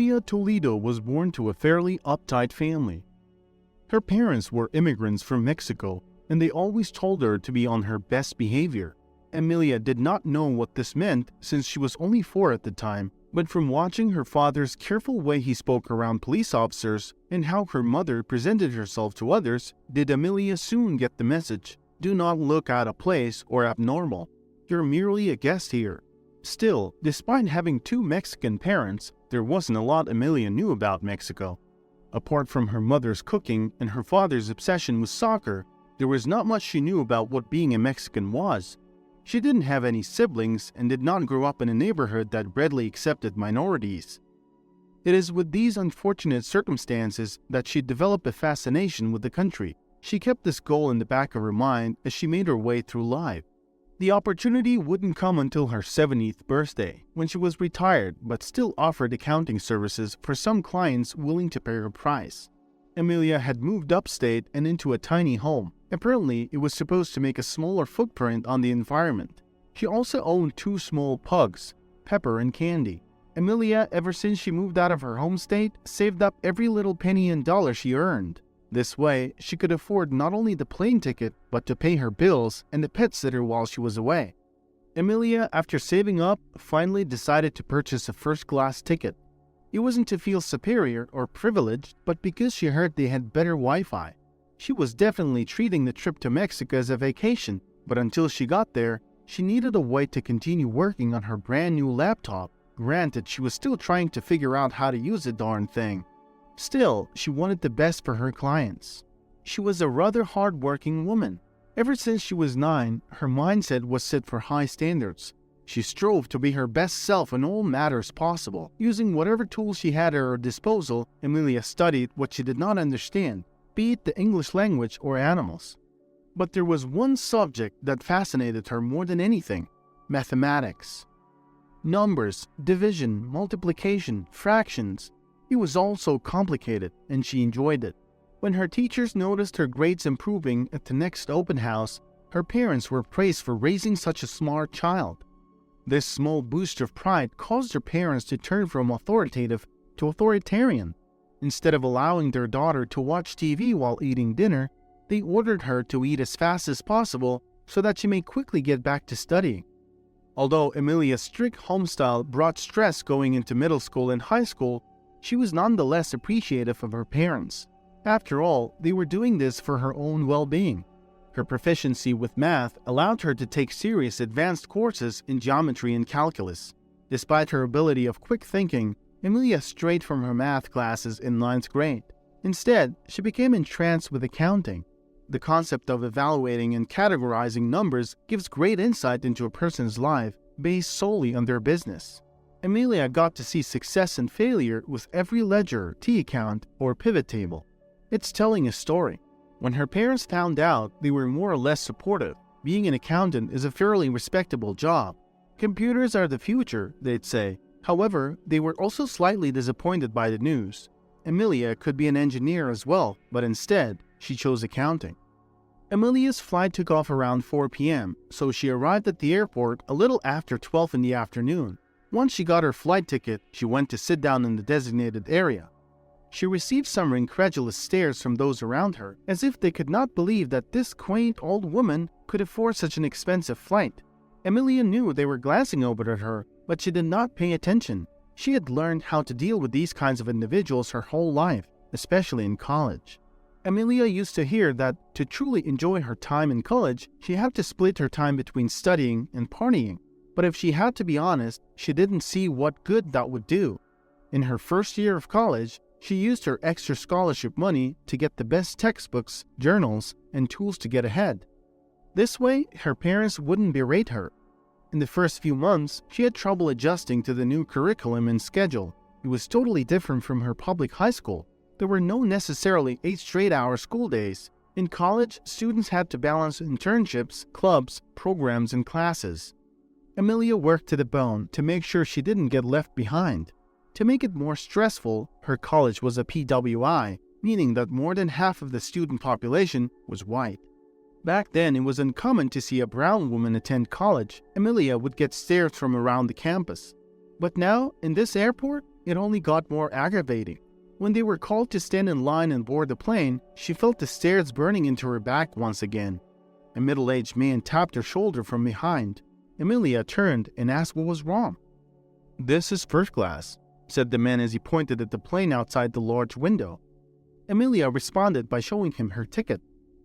Emilia Toledo was born to a fairly uptight family. Her parents were immigrants from Mexico, and they always told her to be on her best behavior. Emilia did not know what this meant since she was only 4 at the time, but from watching her father's careful way he spoke around police officers and how her mother presented herself to others, did Emilia soon get the message: do not look out of place or abnormal. You're merely a guest here. Still, despite having 2 Mexican parents, there wasn't a lot Emilia knew about Mexico. Apart from her mother's cooking and her father's obsession with soccer, there was not much she knew about what being a Mexican was. She didn't have any siblings and did not grow up in a neighborhood that readily accepted minorities. It is with these unfortunate circumstances that she developed a fascination with the country. She kept this goal in the back of her mind as she made her way through life. The opportunity wouldn't come until her 70th birthday, when she was retired but still offered accounting services for some clients willing to pay her price. Emilia had moved upstate and into a tiny home. Apparently, it was supposed to make a smaller footprint on the environment. She also owned 2 small pugs, Pepper and Candy. Emilia, ever since she moved out of her home state, saved up every little penny and dollar she earned. This way, she could afford not only the plane ticket, but to pay her bills and the pet sitter while she was away. Emilia, after saving up, finally decided to purchase a first-class ticket. It wasn't to feel superior or privileged, but because she heard they had better Wi-Fi. She was definitely treating the trip to Mexico as a vacation, but until she got there, she needed a way to continue working on her brand new laptop. Granted, she was still trying to figure out how to use the darn thing. Still, she wanted the best for her clients. She was a rather hard-working woman. Ever since she was 9, her mindset was set for high standards. She strove to be her best self in all matters possible. Using whatever tools she had at her disposal, Emilia studied what she did not understand, be it the English language or animals. But there was one subject that fascinated her more than anything: mathematics. Numbers, division, multiplication, fractions. It was all so complicated, and she enjoyed it. When her teachers noticed her grades improving at the next open house, her parents were praised for raising such a smart child. This small boost of pride caused her parents to turn from authoritative to authoritarian. Instead of allowing their daughter to watch TV while eating dinner, they ordered her to eat as fast as possible so that she may quickly get back to studying. Although Emilia's strict homestyle brought stress going into middle school and high school, she was nonetheless appreciative of her parents. After all, they were doing this for her own well-being. Her proficiency with math allowed her to take serious advanced courses in geometry and calculus. Despite her ability of quick thinking, Emilia strayed from her math classes in 9th grade. Instead, she became entranced with accounting. The concept of evaluating and categorizing numbers gives great insight into a person's life based solely on their business. Emilia got to see success and failure with every ledger, T-account, or pivot table. It's telling a story. When her parents found out, they were more or less supportive. Being an accountant is a fairly respectable job. Computers are the future, they'd say. However, they were also slightly disappointed by the news. Emilia could be an engineer as well, but instead, she chose accounting. Emilia's flight took off around 4 p.m., so she arrived at the airport a little after 12 in the afternoon. Once she got her flight ticket, she went to sit down in the designated area. She received some incredulous stares from those around her, as if they could not believe that this quaint old woman could afford such an expensive flight. Emilia knew they were glancing over at her, but she did not pay attention. She had learned how to deal with these kinds of individuals her whole life, especially in college. Emilia used to hear that to truly enjoy her time in college, she had to split her time between studying and partying. But if she had to be honest, she didn't see what good that would do. In her first year of college, she used her extra scholarship money to get the best textbooks, journals, and tools to get ahead. This way, her parents wouldn't berate her. In the first few months, she had trouble adjusting to the new curriculum and schedule. It was totally different from her public high school. There were no necessarily 8 straight-hour school days. In college, students had to balance internships, clubs, programs, and classes. Emilia worked to the bone to make sure she didn't get left behind. To make it more stressful, her college was a PWI, meaning that more than half of the student population was white. Back then, it was uncommon to see a brown woman attend college. Emilia would get stares from around the campus. But now, in this airport, It only got more aggravating. When they were called to stand in line and board the plane, she felt the stares burning into her back once again. A middle-aged man tapped her shoulder from behind. Amelia turned and asked what was wrong. "This is first class," said the man as he pointed at the plane outside the large window. Amelia responded by showing him her ticket.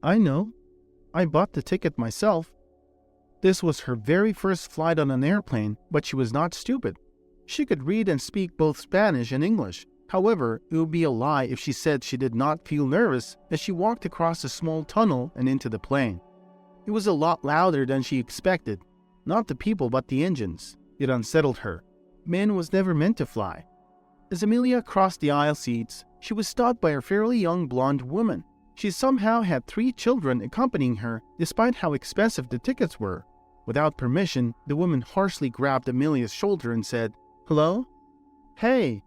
"I know. I bought the ticket myself." This was her very first flight on an airplane, but she was not stupid. She could read and speak both Spanish and English. However, it would be a lie if she said she did not feel nervous as she walked across a small tunnel and into the plane. It was a lot louder than she expected. Not the people but the engines. It unsettled her. Man was never meant to fly. As Amelia crossed the aisle seats, she was stopped by a fairly young blonde woman. She somehow had 3 children accompanying her despite how expensive the tickets were. Without permission, the woman harshly grabbed Amelia's shoulder and said, "Hello?" "Hey."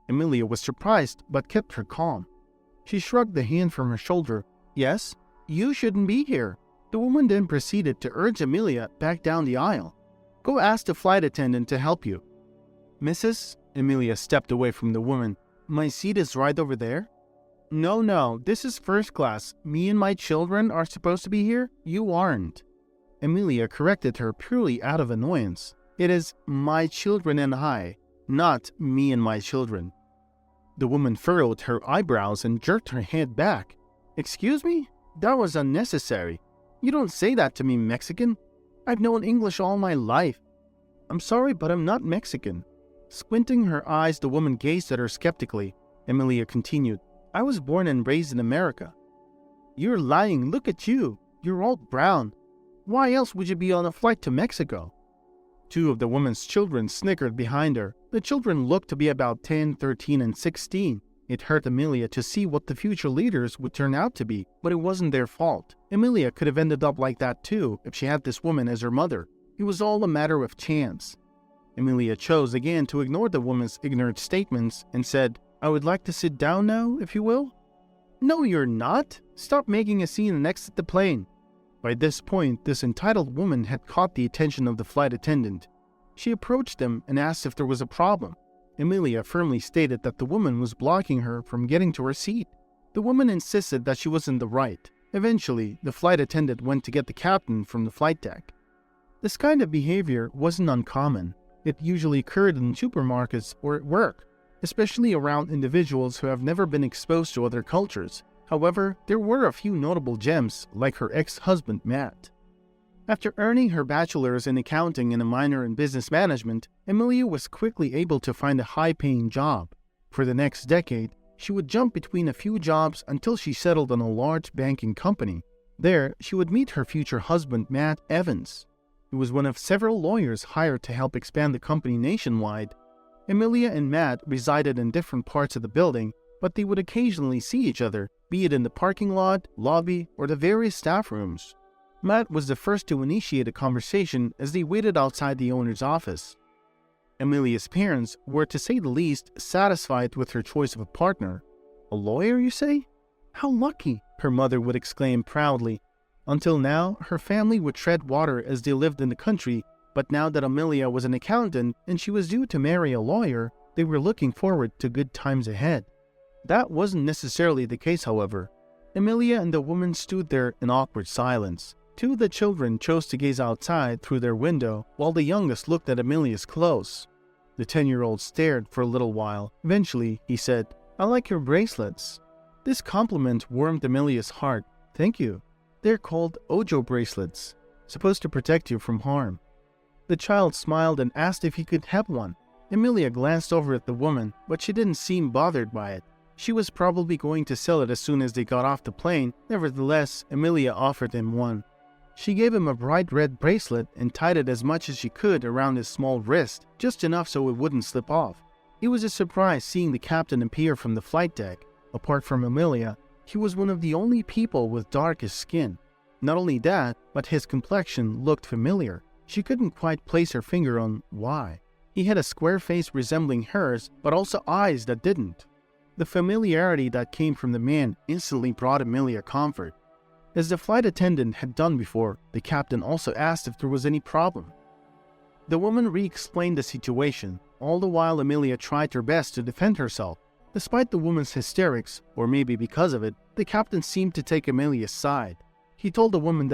Amelia was surprised but kept her calm. She shrugged the hand from her shoulder. "Yes, you shouldn't be here." The woman then proceeded to urge Amelia back down the aisle. "Go ask the flight attendant to help you." "Mrs.?" Amelia stepped away from the woman. "My seat is right over there." No, this is first class. Me and my children are supposed to be here. You aren't." Amelia corrected her purely out of annoyance. "It is my children and I, not me and my children." The woman furrowed her eyebrows and jerked her head back. "Excuse me? That was unnecessary. You don't say that to me, Mexican. I've known English all my life." "I'm sorry, but I'm not Mexican." Squinting her eyes, the woman gazed at her skeptically. Amelia continued, "I was born and raised in America." "You're lying. Look at you. You're all brown. Why else would you be on a flight to Mexico?" 2 of the woman's children snickered behind her. The children looked to be about 10, 13, and 16. It hurt Amelia to see what the future leaders would turn out to be, but it wasn't their fault. Amelia could have ended up like that too if she had this woman as her mother. It was all a matter of chance. Amelia chose again to ignore the woman's ignorant statements and said, "I would like to sit down now, if you will." "No, you're not. Stop making a scene and exit the plane." By this point, this entitled woman had caught the attention of the flight attendant. She approached them and asked if there was a problem. Amelia firmly stated that the woman was blocking her from getting to her seat. The woman insisted that she was in the right. Eventually, the flight attendant went to get the captain from the flight deck. This kind of behavior wasn't uncommon. It usually occurred in supermarkets or at work, especially around individuals who have never been exposed to other cultures. However, there were a few notable gems, like her ex-husband Matt. After earning her bachelor's in accounting and a minor in business management, Amelia was quickly able to find a high-paying job. For the next decade, she would jump between a few jobs until she settled on a large banking company. There, she would meet her future husband Matt Evans. He was one of several lawyers hired to help expand the company nationwide. Amelia and Matt resided in different parts of the building, but they would occasionally see each other, be it in the parking lot, lobby, or the various staff rooms. Matt was the first to initiate a conversation as they waited outside the owner's office. Amelia's parents were, to say the least, satisfied with her choice of a partner. "A lawyer, you say? How lucky," her mother would exclaim proudly. Until now, her family would tread water as they lived in the country, but now that Amelia was an accountant and she was due to marry a lawyer, they were looking forward to good times ahead. That wasn't necessarily the case, however. Amelia and the woman stood there in awkward silence. 2 of the children chose to gaze outside through their window, while the youngest looked at Amelia's clothes. The 10-year-old stared for a little while. Eventually, he said, "I like your bracelets." This compliment warmed Amelia's heart. "Thank you. They're called Ojo bracelets, supposed to protect you from harm." The child smiled and asked if he could have one. Amelia glanced over at the woman, but she didn't seem bothered by it. She was probably going to sell it as soon as they got off the plane. Nevertheless, Amelia offered him one. She gave him a bright red bracelet and tied it as much as she could around his small wrist, just enough so it wouldn't slip off. It was a surprise seeing the captain appear from the flight deck. Apart from Amelia, he was one of the only people with darkest skin. Not only that, but his complexion looked familiar. She couldn't quite place her finger on why. He had a square face resembling hers, but also eyes that didn't. The familiarity that came from the man instantly brought Amelia comfort. As the flight attendant had done before, the captain also asked if there was any problem. The woman re-explained the situation, all the while Amelia tried her best to defend herself. Despite the woman's hysterics, or maybe because of it, the captain seemed to take Amelia's side. He told the woman that